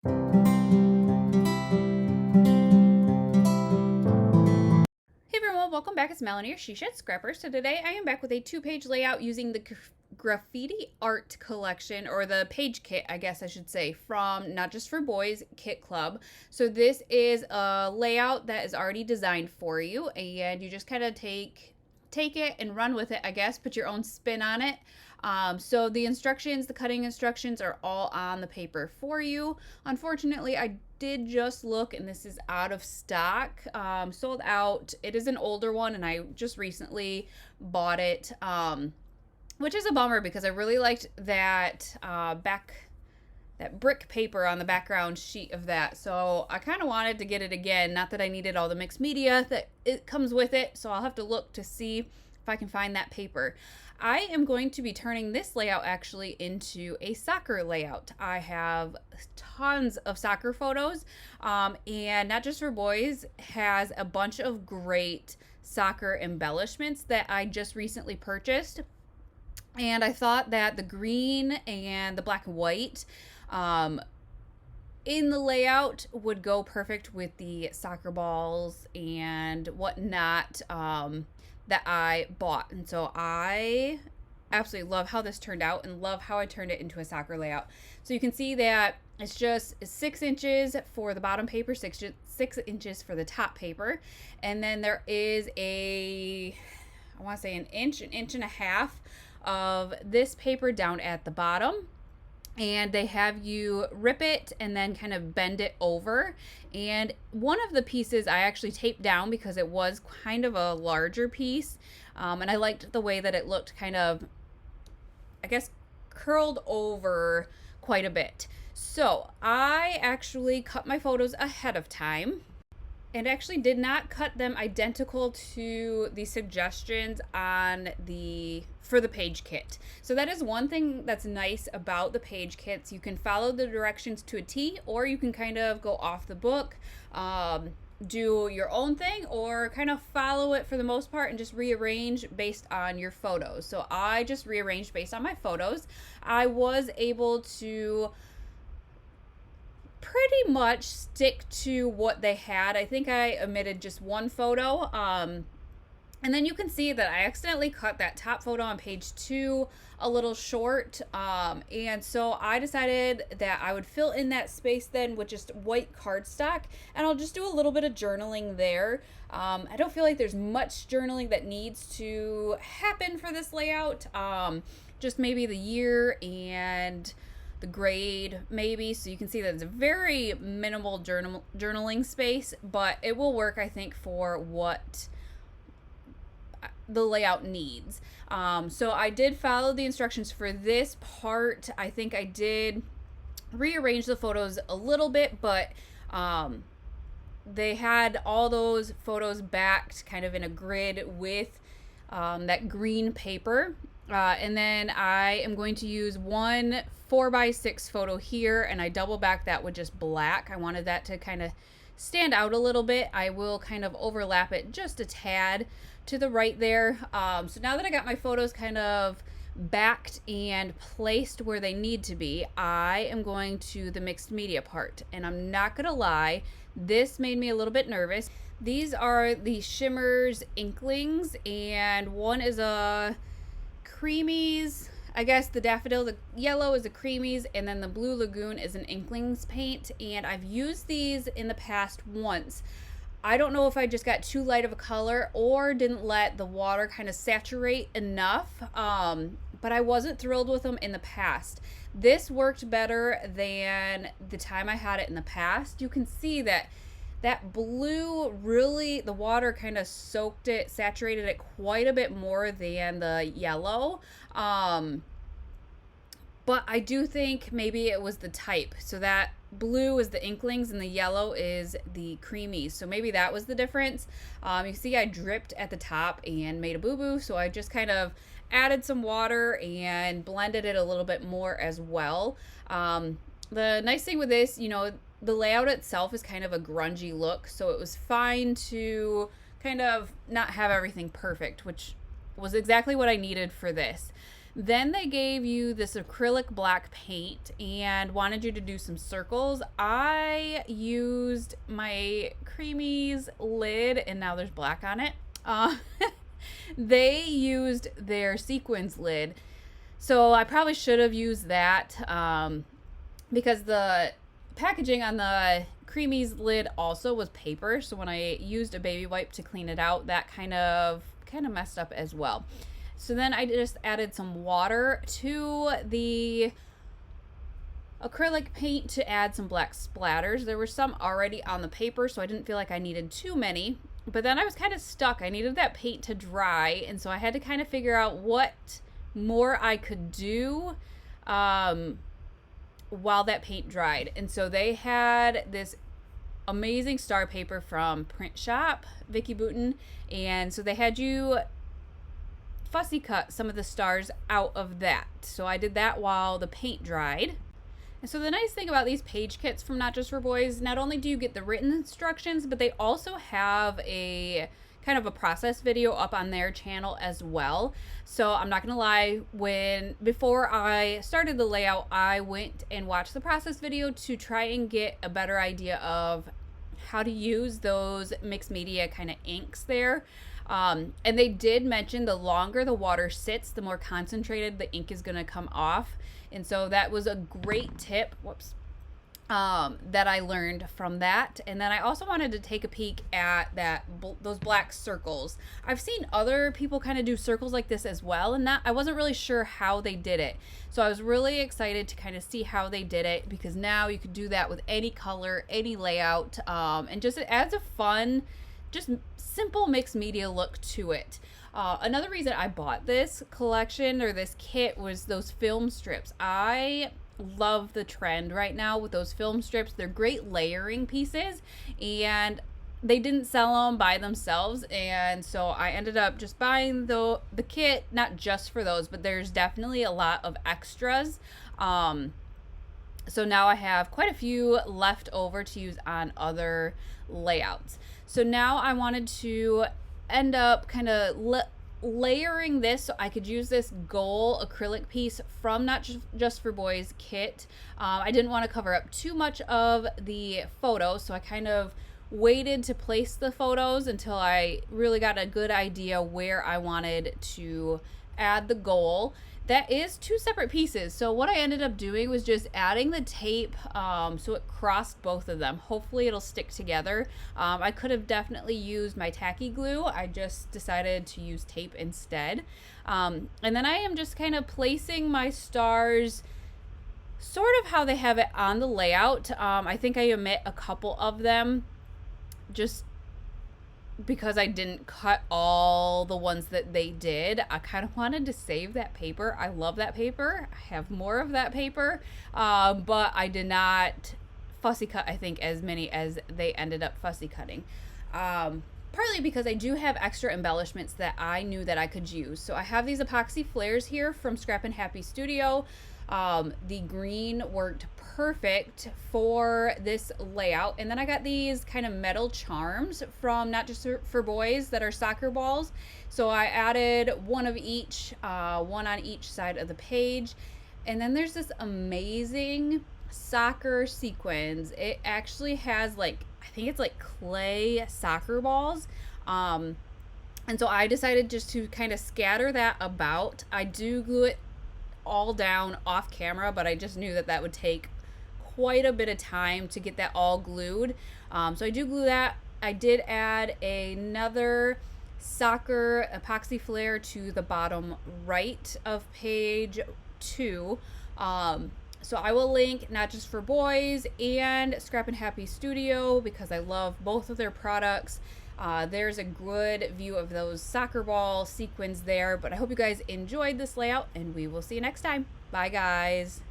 Hey everyone, welcome back. It's Melanie, your She Shed Scrapper. So today I am back with a 2-page layout using the Graffiti Art collection, or the page kit, I guess I should say, from Not Just for Boys Kit Club. So this is a layout that is already designed for you, and you just kind of take it and run with it, I guess, put your own spin on it. So the instructions, the cutting instructions are all on the paper for you. Unfortunately, I did just look and this is out of stock, sold out. It is an older one and I just recently bought it, which is a bummer because I really liked that that brick paper on the background sheet of that. So I kind of wanted to get it again. Not that I needed all the mixed media that it comes with it. So I'll have to look to see if I can find that paper. I am going to be turning this layout actually into a soccer layout. I have tons of soccer photos, and Not Just for Boys has a bunch of great soccer embellishments that I just recently purchased. And I thought that the green and the black and white in the layout would go perfect with the soccer balls and whatnot that I bought. And so I absolutely love how this turned out and love how I turned it into a soccer layout. So you can see that it's just 6 inches for the bottom paper, 6 inches for the top paper. And then there is I want to say an inch and a half of this paper down at the bottom, and they have you rip it and then kind of bend it over. And one of the pieces I actually taped down because it was kind of a larger piece, and I liked the way that it looked kind of, I guess, curled over quite a bit. So I actually cut my photos ahead of time and actually did not cut them identical to the suggestions for the page kit. So that is one thing that's nice about the page kits. You can follow the directions to a T, or you can kind of go off the book, do your own thing, or kind of follow it for the most part and just rearrange based on your photos. So I just rearranged based on my photos. I was able to pretty much stick to what they had. I think I omitted just one photo. And then you can see that I accidentally cut that top photo on page 2 a little short. And so I decided that I would fill in that space then with just white cardstock, and I'll just do a little bit of journaling there. I don't feel like there's much journaling that needs to happen for this layout. Just maybe the year and the grade maybe, so you can see that it's a very minimal journaling space, but it will work, I think, for what the layout needs. So I did follow the instructions for this part. I think I did rearrange the photos a little bit, but they had all those photos backed kind of in a grid with that green paper. And then I am going to use one 4x6 photo here, and I double back that with just black. I wanted that to kind of stand out a little bit. I will kind of overlap it just a tad to the right there. So now that I got my photos kind of backed and placed where they need to be, I am going to the mixed media part. And I'm not gonna lie, this made me a little bit nervous. These are the Shimmers Inklings, and one is a Creamies. I guess the daffodil, the yellow is a Creamies, and then the blue lagoon is an Inklings paint. And I've used these in the past once. I don't know if I just got too light of a color or didn't let the water kind of saturate enough, but I wasn't thrilled with them in the past. This worked better than the time I had it in the past. You can see that blue, really, the water kind of soaked it, saturated it quite a bit more than the yellow. But I do think maybe it was the type. So that blue is the Inklings and the yellow is the Creamies. So maybe that was the difference. You see I dripped at the top and made a boo-boo. So I just kind of added some water and blended it a little bit more as well. The nice thing with this, you know, the layout itself is kind of a grungy look, so it was fine to kind of not have everything perfect, which was exactly what I needed for this. Then they gave you this acrylic black paint and wanted you to do some circles. I used my Creamies lid, and now there's black on it. They used their sequins lid. So I probably should have used that because the packaging on the Creamies lid also was paper. So when I used a baby wipe to clean it out, that kind of messed up as well. So then I just added some water to the acrylic paint to add some black splatters. There were some already on the paper, so I didn't feel like I needed too many. But then I was kind of stuck. I needed that paint to dry, and so I had to kind of figure out what more I could do while that paint dried. And so they had this amazing star paper from Print Shop, Vicky Booten, and so they had you fussy cut some of the stars out of that. So I did that while the paint dried. And so the nice thing about these page kits from Not Just for Boys, not only do you get the written instructions, but they also have a kind of a process video up on their channel as well. So I'm not gonna lie, before I started the layout, I went and watched the process video to try and get a better idea of how to use those mixed media kind of inks there. And they did mention the longer the water sits, the more concentrated the ink is going to come off. And so that was a great tip, that I learned from that. And then I also wanted to take a peek at those black circles. I've seen other people kind of do circles like this as well, and I wasn't really sure how they did it. So I was really excited to kind of see how they did it, because now you could do that with any color, any layout, and just it adds a fun, just simple mixed media look to it. Another reason I bought this collection or this kit was those film strips. I love the trend right now with those film strips. They're great layering pieces, and they didn't sell them by themselves, and so I ended up just buying the kit, not just for those, but there's definitely a lot of extras. So now I have quite a few left over to use on other layouts. So now I wanted to end up kind of layering this so I could use this gold acrylic piece from Not Just for Boys kit. I didn't want to cover up too much of the photo, so I kind of waited to place the photos until I really got a good idea where I wanted to add the gold. That is two separate pieces. So what I ended up doing was just adding the tape so it crossed both of them. Hopefully it'll stick together. I could have definitely used my tacky glue. I just decided to use tape instead. And then I am just kind of placing my stars sort of how they have it on the layout. I think I omit a couple of them just because I didn't cut all the ones that they did. I kind of wanted to save that paper. I love that paper. I have more of that paper, but I did not fussy cut, I think, as many as they ended up fussy cutting. Partly because I do have extra embellishments that I knew that I could use. So I have these epoxy flares here from Scrappin Happy Studio. The green worked perfect for this layout, and then I got these kind of metal charms from Not Just for Boys that are soccer balls, so I added one of each, one on each side of the page. And then there's this amazing soccer sequins. It actually has, like, I think it's like clay soccer balls, and so I decided just to kind of scatter that about. I do glue it all down off camera, but I just knew that that would take quite a bit of time to get that all glued. So I do glue that. I did add another soccer epoxy flare to the bottom right of page 2. So I will link Not Just for Boys and Scrappin Happy Studio because I love both of their products. There's a good view of those soccer ball sequins there, but I hope you guys enjoyed this layout, and we will see you next time. Bye, guys.